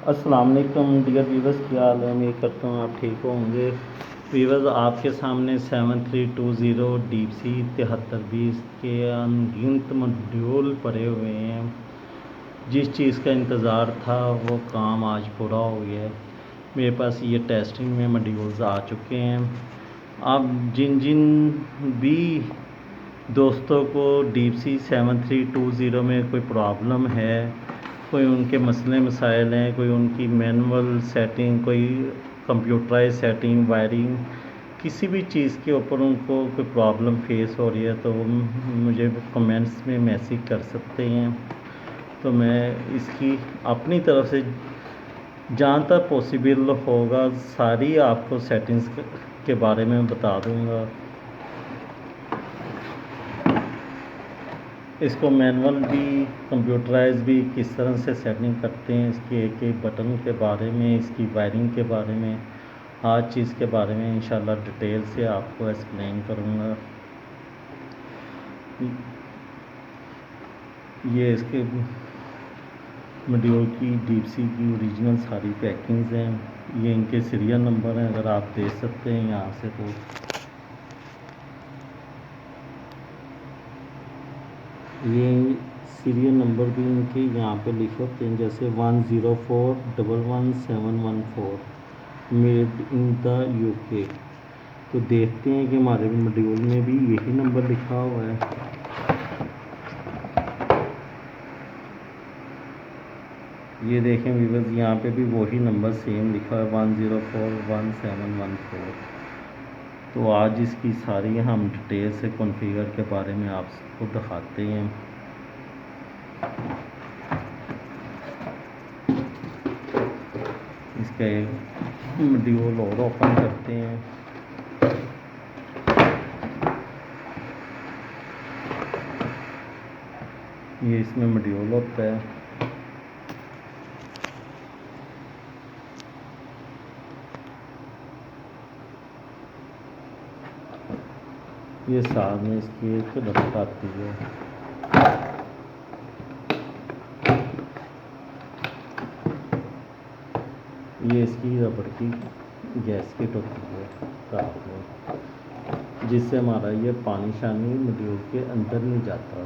अस्सलाम वालेकुम dear viewers, क्या हाल है। उम्मीद करता हूँ आप ठीक होंगे। वीवर्स, आपके सामने 7320 डीप सी 7320 के अनगिनत मॉड्यूल पड़े हुए हैं। जिस चीज़ का इंतज़ार था वो काम आज पूरा हो गया है। मेरे पास ये टेस्टिंग में मॉड्यूल्स आ चुके हैं। अब जिन जिन भी दोस्तों को डीप सी 7320 में कोई प्रॉब्लम है, कोई उनके मसले मसाइल हैं, कोई उनकी मैनुअल सेटिंग, कोई कंप्यूटराइज सेटिंग, वायरिंग, किसी भी चीज़ के ऊपर उनको कोई प्रॉब्लम फेस हो रही है तो वो मुझे कमेंट्स में मैसेज कर सकते हैं। तो मैं इसकी अपनी तरफ से जहाँ तक पॉसिबल होगा सारी आपको सेटिंग्स के बारे में बता दूँगा। इसको मैनुअल भी कंप्यूटराइज भी किस तरह से सेटिंग करते हैं, इसके एक एक बटन के बारे में, इसकी वायरिंग के बारे में, हर चीज़ के बारे में इंशाल्लाह डिटेल से आपको एक्सप्लेन करूँगा। ये इसके मॉड्यूल की डीप सी की ओरिजिनल सारी पैकिंग्स हैं। ये इनके सीरियल नंबर हैं, अगर आप देख सकते हैं यहाँ से। तो ये सीरियल नंबर भी इनके यहाँ पे लिखे होते हैं, जैसे 10411714 मेड इन द यूके। तो देखते हैं कि हमारे मॉड्यूल में भी यही नंबर लिखा हुआ है। ये देखें व्यूअर्स, यहाँ पे भी वही नंबर सेम लिखा है 10411714। तो आज इसकी सारी हम डिटेल से कॉन्फ़िगर के बारे में आपको दिखाते हैं। इसका एक मॉड्यूल और ओपन करते हैं। ये इसमें मॉड्यूल होता है। ये साथ में इसकी एक रबड़ आती है। ये इसकी रबड़ की गैसकेट होती है साथ में, जिससे हमारा ये पानी शानी मॉड्यूल के अंदर नहीं जाता।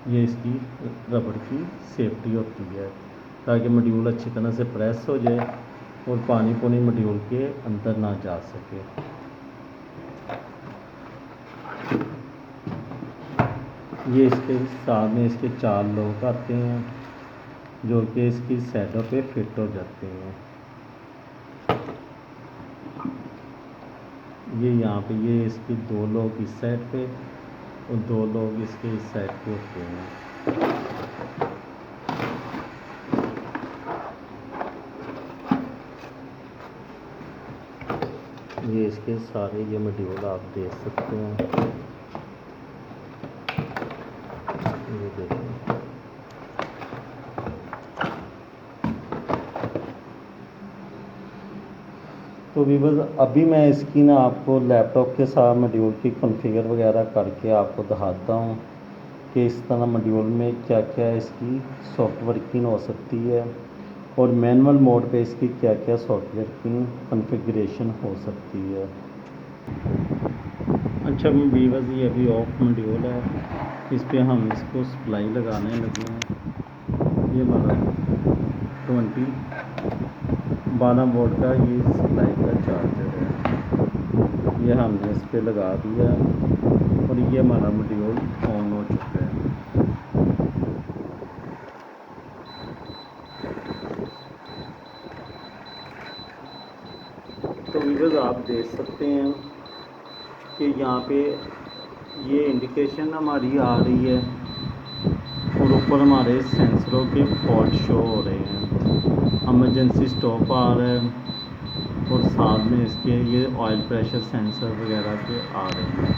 ये इसकी रबड़ की सेफ्टी होती है ताकि मॉड्यूल अच्छी तरह से प्रेस हो जाए और पानी पूनी मॉड्यूल के अंदर ना जा सके। ये इसके साथ में इसके 4 लॉक आते हैं जो कि इसकी साइडों पे फिट हो जाते हैं। ये यहाँ पे ये इसकी 2 लॉक इस साइड पे और 2 लॉक इसके इस साइड पे होते हैं। ये इसके सारे ये मॉड्यूल आप देख सकते हैं। ये देखें, तो व्यूअर्स अभी मैं इसकी ना आपको लैपटॉप के साथ मॉड्यूल की कॉन्फ़िगर वगैरह करके आपको दिखाता हूँ कि इस तरह मॉड्यूल में क्या क्या इसकी सॉफ्ट वर्किंग हो सकती है और मैनुअल मोड पे इसकी क्या क्या सॉफ्टवेयर की कॉन्फ़िगरेशन हो सकती है। अच्छा व्यूअर्स, ये अभी ऑफ मॉड्यूल है, इस पे हम इसको सप्लाई लगाने लगे हैं। ये हमारा 12 वोल्ट का ये सप्लाई का चार्जर है। ये हमने इस पे लगा दिया और ये हमारा मॉड्यूल ऑन हो चुका है। तो व्यूअर्स आप देख सकते हैं कि यहाँ पे ये इंडिकेशन हमारी आ रही है और ऊपर हमारे सेंसरों के फॉल्ट शो हो रहे हैं। इमरजेंसी स्टॉप आ रहा है और साथ में इसके ये ऑयल प्रेशर सेंसर वगैरह के आ रहे हैं।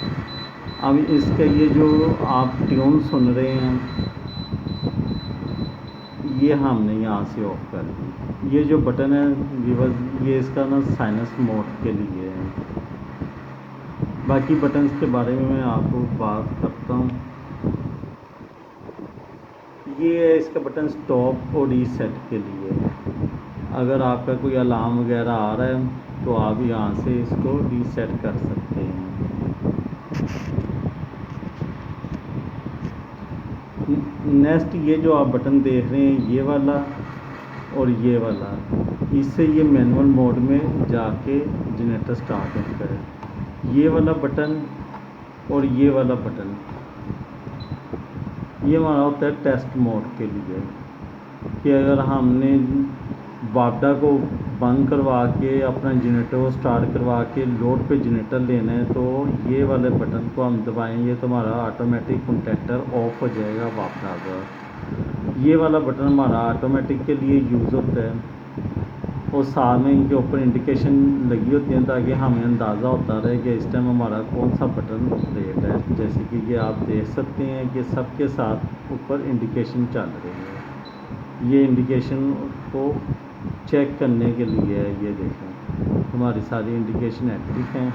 अब इसका ये जो आप ट्यून सुन रहे हैं ये हमने यहाँ से ऑफ कर दी। ये जो बटन है व्यूअर्स, ये इसका ना साइनस मोड के लिए है। बाकी बटन्स के बारे में मैं आपको बात करता हूँ। ये है इसका बटन स्टॉप और रीसेट के लिए। अगर आपका कोई अलार्म वगैरह आ रहा है तो आप यहाँ से इसको रीसेट कर सकते हैं। नेक्स्ट ये जो आप बटन देख रहे हैं ये वाला और ये वाला, इससे ये मैनुअल मोड में जाके जनरेटर स्टार्ट होता है। ये वाला बटन और ये वाला बटन ये हमारा होता है टेस्ट मोड के लिए, कि अगर हमने वापडा को बंद करवा के अपना जनरेटर को स्टार्ट करवा के लोड पे जनरेटर लेना है तो ये वाले बटन को हम दबाएंगे तो हमारा ऑटोमेटिक कॉन्टैक्टर ऑफ हो जाएगा वापडा का। ये वाला बटन हमारा ऑटोमेटिक के लिए यूज़ होता है और साथ में इनके ऊपर इंडिकेशन लगी होती है ताकि हमें अंदाज़ा होता रहे कि इस टाइम हमारा कौन सा बटन ऑपरेट है। जैसे कि ये आप देख सकते हैं कि सबके साथ ऊपर इंडिकेशन चल रही है। ये इंडिकेशन को चेक करने के लिए है। ये देखें हमारी सारी इंडिकेशन एक्टिव हैं।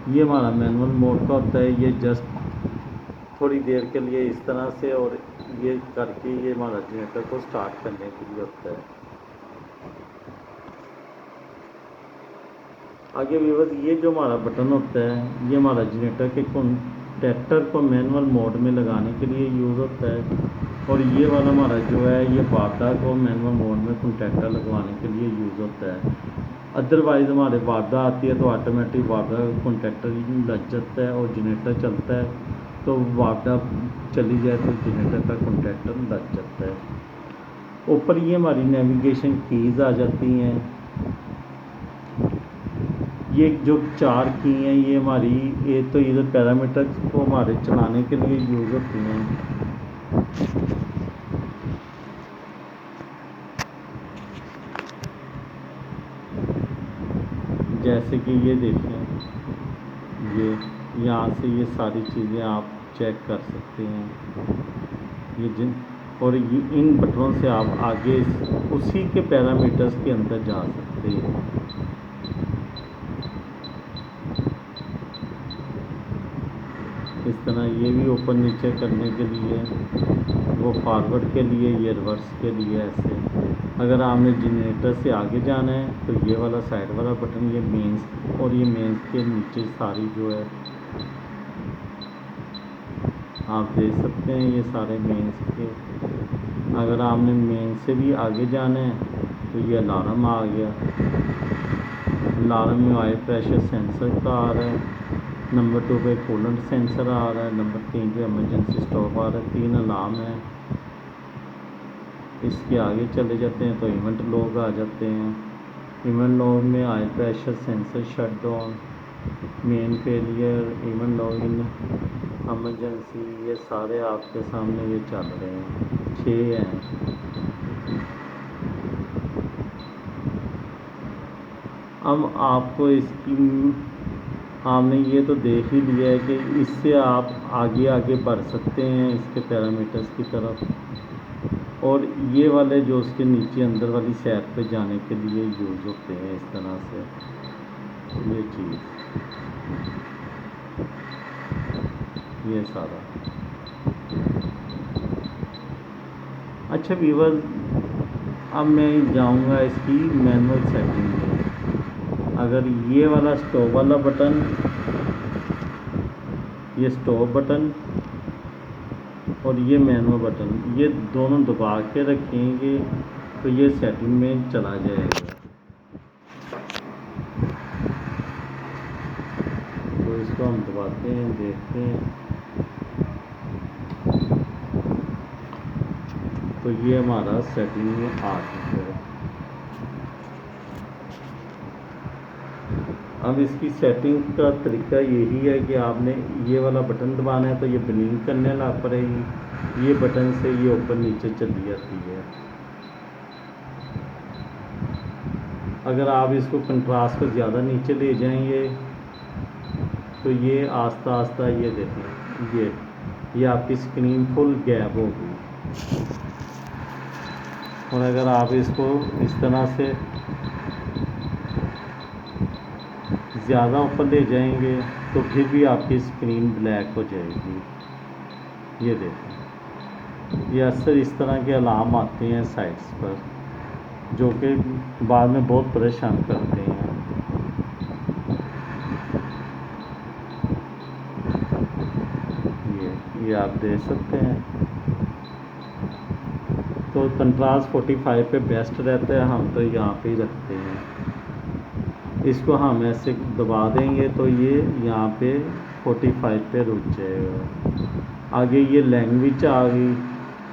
ये हमारा मैनुअल मोड का होता है। ये जस्ट थोड़ी देर के लिए इस तरह से और ये करके ये हमारा जनरेटर को स्टार्ट करने के लिए होता है। आगे व्यूअर्स ये जो हमारा बटन होता है ये हमारा जनरेटर के कॉन्टैक्टर को मैनुअल मोड में लगाने के लिए यूज़ होता है और ये वाला हमारा जो है ये वापडा को मैनुअल मोड में कॉन्टैक्टर लगवाने के लिए यूज़ होता है। अदरवाइज़ हमारे वापडा आती है तो ऑटोमेटिक वापडा का कॉन्टैक्टर लग जाता है और जनरेटर चलता है, तो वापडा चली जाए तो जनरेटर का कॉन्टैक्टर लग जाता है। ऊपर ये हमारी नेविगेशन कीज़ आ जाती हैं। ये जो 4 की हैं ये हमारी एक तो इधर पैरामीटर्स को हमारे चलाने के लिए यूज़ होती हैं। जैसे कि ये देखें ये यहाँ से ये सारी चीज़ें आप चेक कर सकते हैं। ये और ये इन बटनों से आप आगे उसी के पैरामीटर्स के अंदर जा सकते हैं। इस तरह ये भी ऊपर नीचे करने के लिए, वो फॉरवर्ड के लिए, ये रिवर्स के लिए। ऐसे अगर आपने जनरेटर से आगे जाना है तो ये वाला साइड वाला बटन, ये मेंस और ये मेंस के नीचे सारी जो है आप देख सकते हैं ये सारे मेंस के। अगर आपने मेंस से भी आगे जाना है तो ये अलार्म आ गया। अलार्म में ऑयल प्रेशर सेंसर का आ रहा है, नंबर 2 पे कूलेंट सेंसर आ रहा है, नंबर 3 पे इमरजेंसी स्टॉप आ रहा है। 3 अलार्म है। इसके आगे चले जाते हैं तो इवेंट लॉग आ जाते हैं। इवेंट लॉग में oil pressure sensor shut down, main failure, event log in, emergency, ये सारे आपके सामने ये चल रहे हैं। 6 हैं। अब आपको इसकी आपने ये तो देख ही लिया है कि इससे आप आगे आगे बढ़ सकते हैं इसके पैरामीटर्स की तरफ, और ये वाले जो उसके नीचे अंदर वाली सैर पे जाने के लिए यूज़ होते हैं इस तरह से ये चीज़, ये सारा। अच्छा व्यूअर्स, अब मैं जाऊंगा इसकी मैनुअल सेटिंग में। अगर ये वाला स्टॉप वाला बटन, ये स्टॉप बटन और ये मैनुअल बटन, ये दोनों दबा के रखेंगे तो ये सेटिंग में चला जाएगा। तो इसको हम दबाते हैं, देखते हैं तो ये हमारा सेटिंग में आ चुका है। अब इसकी सेटिंग का तरीका यही है कि आपने ये वाला बटन दबाना है तो ये ब्लिंक करने लग पड़ेगी। ये बटन से ये ऊपर नीचे चली जाती है। अगर आप इसको कंट्रास्ट को ज़्यादा नीचे ले जाएंगे तो ये आस्ता आस्ता, ये देखें ये आपकी स्क्रीन फुल गैप होगी। और अगर आप इसको इस तरह से ज़्यादा ऊपर ले जाएंगे तो फिर भी आपकी स्क्रीन ब्लैक हो जाएगी। ये देखें, ये अक्सर इस तरह के अलार्म आते हैं साइट्स पर, जो कि बाद में बहुत परेशान करते हैं। ये आप देख सकते हैं। तो कंट्रास्ट 45 पे बेस्ट रहता है, हम तो यहाँ पे ही रखते हैं। इसको हम ऐसे दबा देंगे तो ये यहाँ पे 45 पे रुक जाएगा। आगे ये लैंग्वेज आ गई।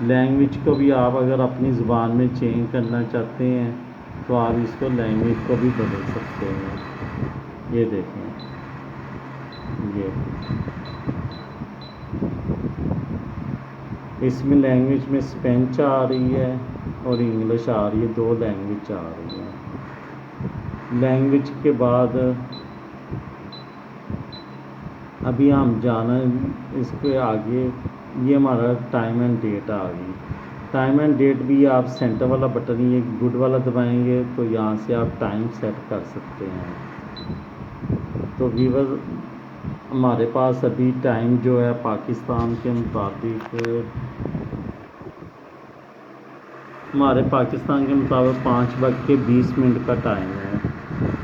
लैंग्वेज को भी आप अगर अपनी ज़ुबान में चेंज करना चाहते हैं तो आप इसको लैंग्वेज को भी बदल सकते हैं। ये देखें, ये इसमें लैंग्वेज में स्पेनिश आ रही है और इंग्लिश आ रही है, 2 लैंग्वेज आ रही है। लैंग्वेज के बाद अभी हम जाना इसके आगे, ये हमारा टाइम एंड डेट आ गई। टाइम एंड डेट भी आप सेंटर वाला बटन, ये गुड वाला दबाएंगे तो यहाँ से आप टाइम सेट कर सकते हैं। तो व्यूअर हमारे पास अभी टाइम जो है पाकिस्तान के मुताबिक, हमारे पाकिस्तान के मुताबिक 5:20 का टाइम है।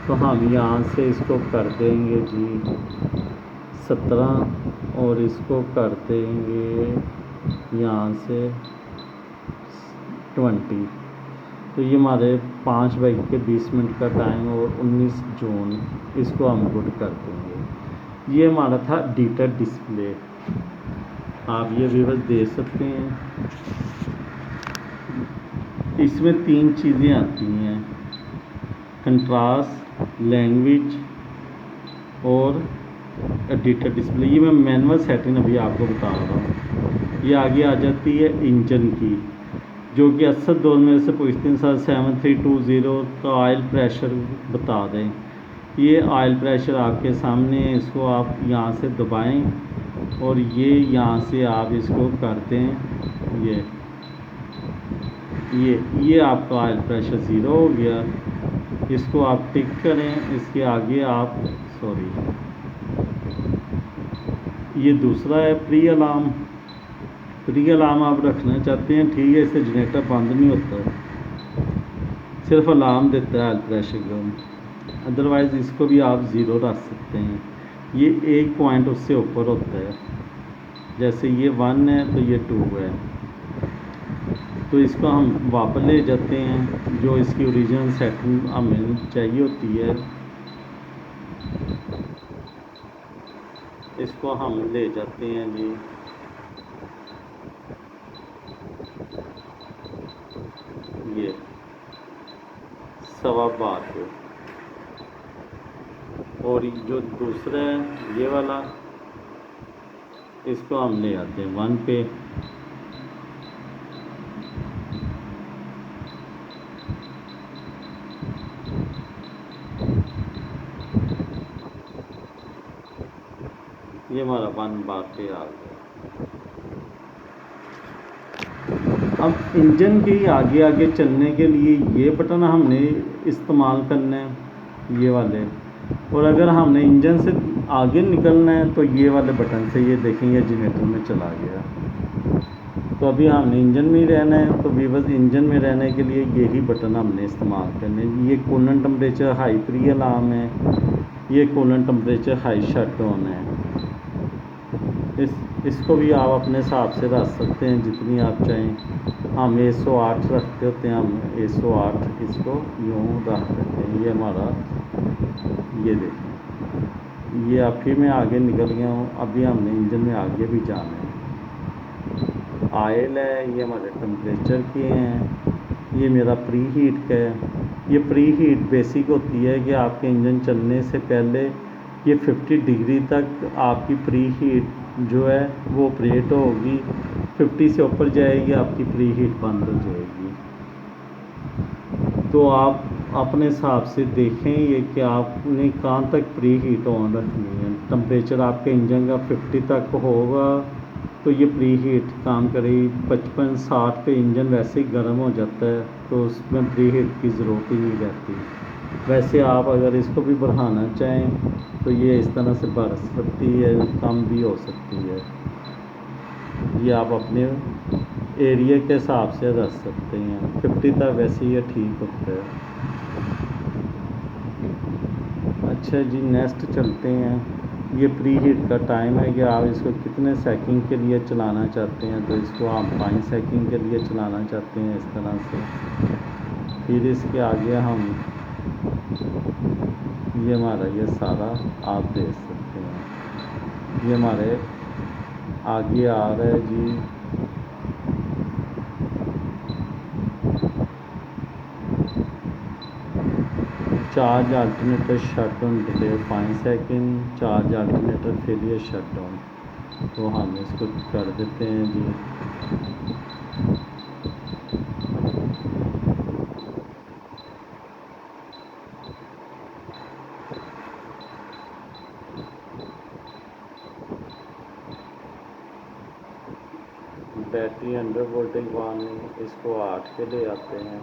तो हम यहाँ से इसको कर देंगे जी 17 और इसको कर देंगे यहाँ से 20। तो ये हमारे 5:20 का टाइम और 19 जून, इसको हम गुड कर देंगे। ये हमारा था डिजिटल डिस्प्ले, आप ये व्यूअर देख सकते हैं। इसमें 3 चीज़ें आती हैं, कंट्रास्ट, लैंग्वेज और डिजिटल डिस्प्ले। ये मैं मैनुअल सेटिंग अभी आपको बता रहा हूँ। ये आगे आ जाती है इंजन की, जो कि अक्सर दौर में से पूछते हैं सर 7320 का ऑयल प्रेशर बता दें। ये ऑयल प्रेशर आपके सामने है, इसको आप यहाँ से दबाएं और ये यहाँ से आप इसको कर दें। ये आपका ऑयल प्रेशर 0 हो गया। इसको आप टिक करें। इसके आगे आप ये दूसरा है प्री अलार्म। प्री अलार्म आप रखना चाहते हैं, ठीक है, इससे जनरेटर बंद नहीं होता, सिर्फ अलार्म देता है ऑयल प्रेशर का। अदरवाइज़ इसको भी आप 0 रख सकते हैं। ये 1 पॉइंट उससे ऊपर होता है, जैसे ये 1 है तो ये 2 है। तो इसको हम वापस ले जाते हैं, जो इसकी ओरिजिनल सेटिंग हमें चाहिए होती है, इसको हम ले जाते हैं जी ये 12.5 पे। और जो दूसरा है ये वाला, इसको हम ले आते हैं 1 पे। ये हमारा 1 बार पे आ गया। अब इंजन के आगे आगे चलने के लिए ये बटन हमने इस्तेमाल करना है, ये वाले। और अगर हमने इंजन से आगे निकलना है तो ये वाले बटन से, ये देखेंगे जनरेटर में चला गया। तो अभी हमने इंजन में ही रहना है, तो बस इंजन में रहने के लिए यही बटन हमने इस्तेमाल करने। ये coolant temperature high pre alarm है, ये coolant temperature high shut down है। इसको भी आप अपने हिसाब से रख सकते हैं जितनी आप चाहें। हम 108 रखते होते हैं, हम 108 इसको यूँ रख देते हैं। ये हमारा, ये देखें, ये अब फिर मैं आगे निकल गया हूँ। अभी हमने इंजन में आगे भी जाना है। ऑयल है, ये हमारे टेम्परेचर के हैं, ये मेरा प्री हीट का है। ये प्री हीट बेसिक होती है कि आपके इंजन चलने से पहले ये 50 डिग्री तक आपकी प्री हीट जो है वो ऑपरेट होगी। 50 से ऊपर जाएगी, आपकी प्री हीट बंद हो जाएगी। तो आप अपने हिसाब से देखें ये कि आपने कहाँ तक प्री हीट ऑन रखनी है। टेम्परेचर आपके इंजन का 50 तक होगा तो ये प्री हीट काम करेगी। 55-60 पे इंजन वैसे ही गर्म हो जाता है, तो उसमें प्री हीट की ज़रूरत ही नहीं रहती। वैसे आप अगर इसको भी बढ़ाना चाहें तो ये इस तरह से बढ़ सकती है, कम भी हो सकती है। ये आप अपने एरिया के हिसाब से रख सकते हैं। 50 तक वैसे ये ठीक होता है। अच्छा जी, नेक्स्ट चलते हैं। ये प्री हीट का टाइम है कि आप इसको कितने सेकंड के लिए चलाना चाहते हैं। तो इसको आप 5 सेकंड के लिए चलाना चाहते हैं इस तरह से। फिर इसके आगे हम ये हमारा ये सारा आप देख सकते हैं। ये हमारे आगे आ रहा है जी। Charge alternator shut down delay 5 second, charge alternator failure shut down. तो हम इसको कर देते हैं जी। बैटरी अंडर वोल्टेज वार्निंग, इसको 8 पे ले आते हैं।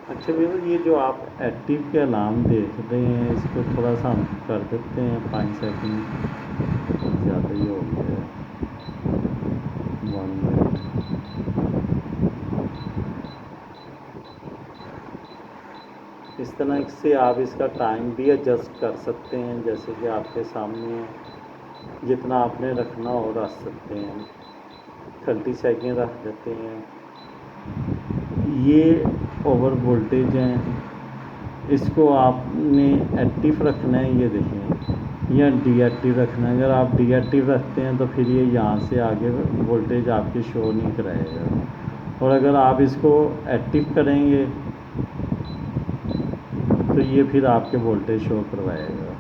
अच्छा भैया, ये जो आप एक्टिव के अलार्म देख रहे हैं इसको थोड़ा सा हम कर देते हैं 5 सेकंड, ज़्यादा ही हो गया है। 1 मिनट। इस तरह से आप इसका टाइम भी एडजस्ट कर सकते हैं, जैसे कि आपके सामने जितना आपने रखना हो रख सकते हैं। 30 सेकंड रख देते हैं। ये ओवर वोल्टेज हैं, इसको आपने एक्टिव रखना है। ये देखें, या डीएक्टिव रखना है। अगर आप डीएक्टिव रखते हैं तो फिर ये यहाँ से आगे वोल्टेज आपकी शो नहीं कराएगा। और अगर आप इसको एक्टिव करेंगे तो ये फिर आपके वोल्टेज शो करवाएगा।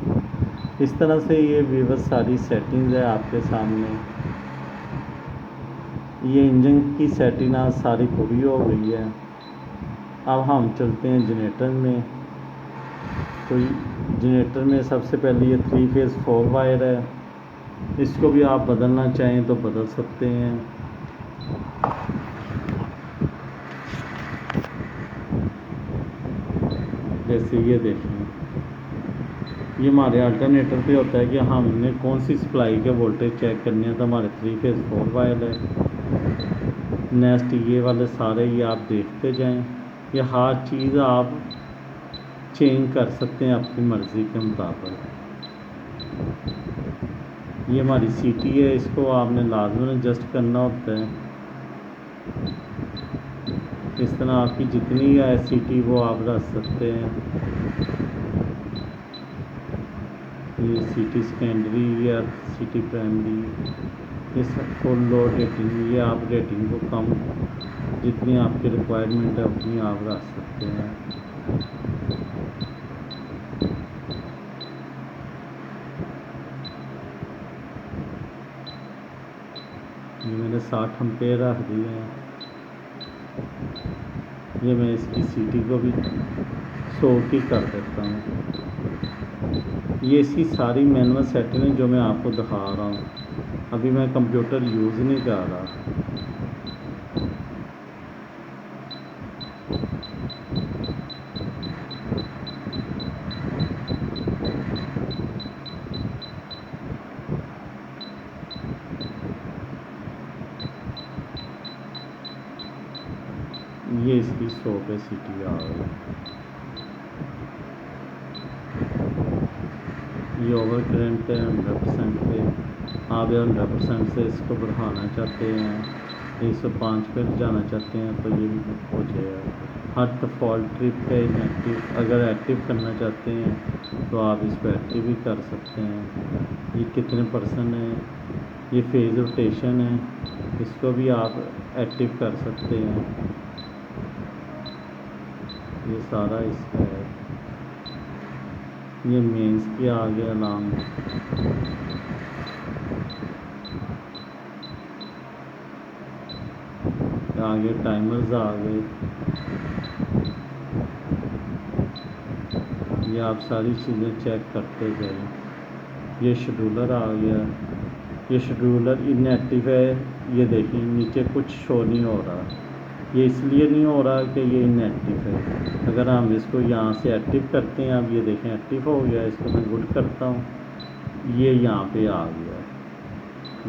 इस तरह से ये वीवर सारी सेटिंग्स है आपके सामने। ये इंजन की सेटिंग आज सारी पूरी हो गई है। अब हम चलते हैं जनरेटर में। तो जनरेटर में सबसे पहले ये 3 फेज़ 4 वायर है। इसको भी आप बदलना चाहें तो बदल सकते हैं। जैसे ये देखें, ये हमारे अल्टरनेटर पे होता है कि हमने कौन सी सप्लाई के वोल्टेज चेक करने हैं। तो हमारे 3 फेज़ 4 वायर है। नेक्स्ट ये वाले सारे ये आप देखते जाएं। ये हर चीज़ आप चेंज कर सकते हैं अपनी मर्ज़ी के मुताबिक। ये हमारी सीटी है, इसको आपने लाजमन एडजस्ट करना होता है। इस तरह आपकी जितनी है सीटी वो आप रख सकते हैं। ये सीटी सेकेंडरी या सीटी प्राइमरी, ये सब फुल लोड रेटिंग। ये आप रेटिंग को कम जितनी आपकी रिक्वायरमेंट है उतनी आप रख सकते हैं। ये मैंने 60 एम्पेयर रख दिए हैं। ये मैं इसकी सीटी को भी 100 की कर देता हूँ। ये इसकी सारी मैनुअल सेटिंग है जो मैं आपको दिखा रहा हूँ। अभी मैं कंप्यूटर यूज़ नहीं कर रहा। ये इसकी 100 पे सीटी आ रही है। ये ओवर करंट है 100% पे। आप 100% से इसको बढ़ाना चाहते हैं, 105 पे जाना चाहते हैं तो ये भी हो जाएगा। हर डिफ़ॉल्ट ट्रिप पे इनएक्टिव, अगर एक्टिव करना चाहते हैं तो आप इसको एक्टिव भी कर सकते हैं। ये कितने % है, ये फेज़ रोटेशन है, इसको भी आप एक्टिव कर सकते हैं। ये सारा इसका है। ये मेंस के आगे अलार्म, आगे टाइमर्स आ गए। ये आप सारी चीज़ें चेक करते जाएं। ये शेड्यूलर आ गया। ये शेड्यूलर इनएक्टिव है। ये देखिए नीचे कुछ शो नहीं हो रहा। ये इसलिए नहीं हो रहा कि ये इनएक्टिव है। अगर हम इसको यहाँ से एक्टिव करते हैं, अब ये देखें एक्टिव हो गया। इसको मैं गुड करता हूँ, ये यहाँ पे आ गया।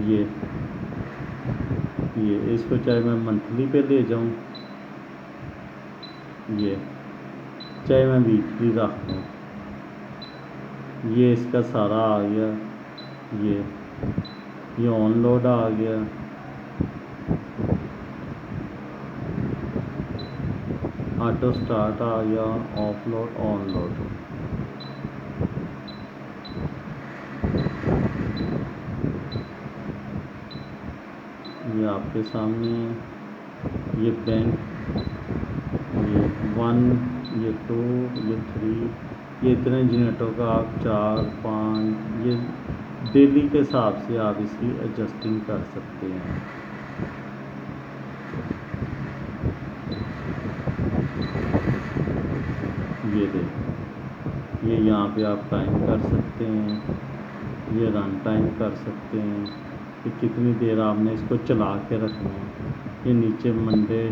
ये इसको चाहे मैं मंथली पे ले जाऊँ, ये चाहे मैं वीकली रख दूँ, ये इसका सारा आ गया। ये ऑन लोड आ गया, ऑटो स्टार्ट आ गया, ऑफ लोड, ऑन लोड। ये आपके सामने ये बैंक, ये 1, ये 2, ये 3, ये इतने जनरेटरों का आप 4, 5, ये डेली के हिसाब से आप इसकी एडजस्टिंग कर सकते हैं। ये देखें, ये यहाँ पे आप टाइम कर सकते हैं, ये रन टाइम कर सकते हैं कि कितनी देर आपने इसको चला के रखना है। ये नीचे मंडे,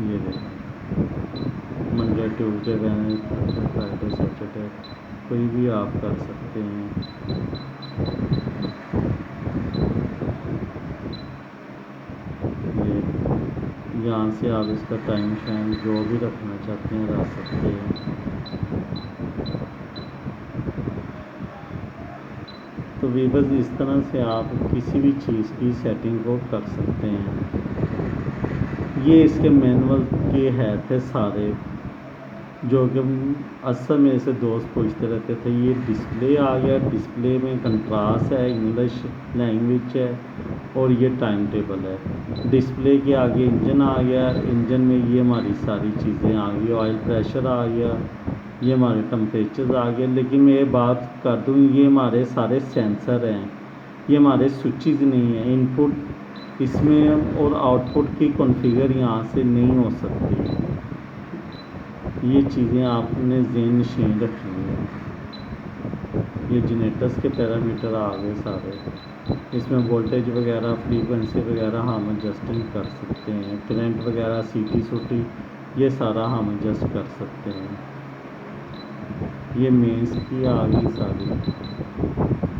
ये देखें Monday, Tuesday, Wednesday, Friday, Saturday, कोई भी आप कर सकते हैं। यहाँ से आप इसका टाइम शाइम जो भी रखना चाहते हैं रख सकते हैं। तो वीवर्स इस तरह से आप किसी भी चीज़ की सेटिंग को कर सकते हैं। ये इसके मैनुअल के है थे सारे, जो कि अक्सर मेरे से दोस्त पूछते रहते थे। ये डिस्प्ले आ गया, डिस्प्ले में कंट्रास्ट है, इंग्लिश लैंग्वेज है, और ये टाइम टेबल है। डिस्प्ले के आगे इंजन आ गया, इंजन में ये हमारी सारी चीज़ें आ गई, ऑयल प्रेशर आ गया, ये हमारे टेम्परेचर आ गए। लेकिन मैं ये बात कर दूँ, ये हमारे सारे सेंसर हैं, ये हमारे स्विचेस नहीं है। इनपुट इसमें और आउटपुट की कॉन्फ़िगर यहाँ से नहीं हो सकती। ये चीज़ें आपने ज़हन नशीन रखनी है। ये जनरेटर्स के पैरामीटर आ गए सारे। इसमें वोल्टेज वगैरह, फ्रीक्वेंसी वगैरह हम एडजस्टिंग कर सकते हैं। करंट वगैरह, सीटी सूटी, ये सारा हम एडजस्ट कर सकते हैं। ये मेंस की आ गई सारी,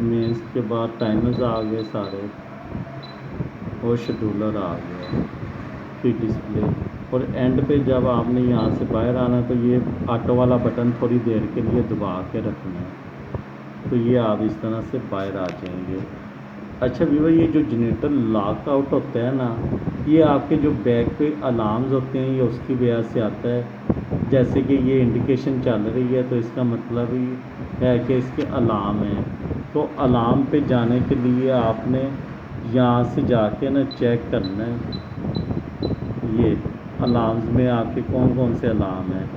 मेंस के बाद टाइमर्स आ गए सारे, और शेड्यूलर आ गया, फिर डिस्प्ले। और एंड पे जब आपने यहाँ से बाहर आना, तो ये ऑटो वाला बटन थोड़ी देर के लिए दबा के रखना है, तो ये आप इस तरह से बाहर आ जाएंगे। अच्छा व्यूअर, ये जो जनरेटर लॉक आउट होता है ना, ये आपके जो बैक पे अलार्म्स होते हैं, ये उसकी वजह से आता है। जैसे कि ये इंडिकेशन चल रही है, तो इसका मतलब ही है कि इसके अलार्म है। तो अलार्म पे जाने के लिए आपने यहाँ से जाके ना चेक करना है, ये अलार्म्स में आपके कौन कौन से अलार्म हैं।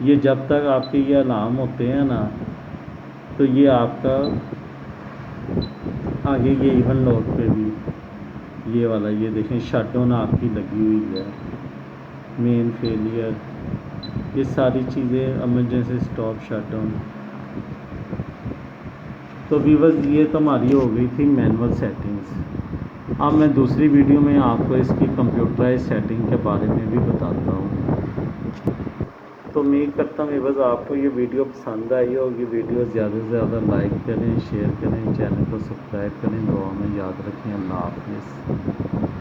ये जब तक आपके ये अलार्म होते हैं ना, तो ये आपका आगे ये इवन लोड पे भी ये वाला, ये देखें शटडाउन आपकी लगी हुई है, मेन फेलियर, ये सारी चीज़ें, इमरजेंसी स्टॉप, शटडाउन। तो व्यूअर्स, ये तो हमारी हो गई थी मैनुअल सेटिंग्स। अब मैं दूसरी वीडियो में आपको इसकी कंप्यूटराइज सेटिंग के बारे में भी बताता हूँ। तो उम्मीद करता हूँ व्यूअर्स आपको ये वीडियो पसंद आई होगी। वीडियो ज़्यादा से ज़्यादा लाइक करें, शेयर करें, चैनल को सब्सक्राइब करें। दुआ में याद रखें। अल्लाह हाफिज़।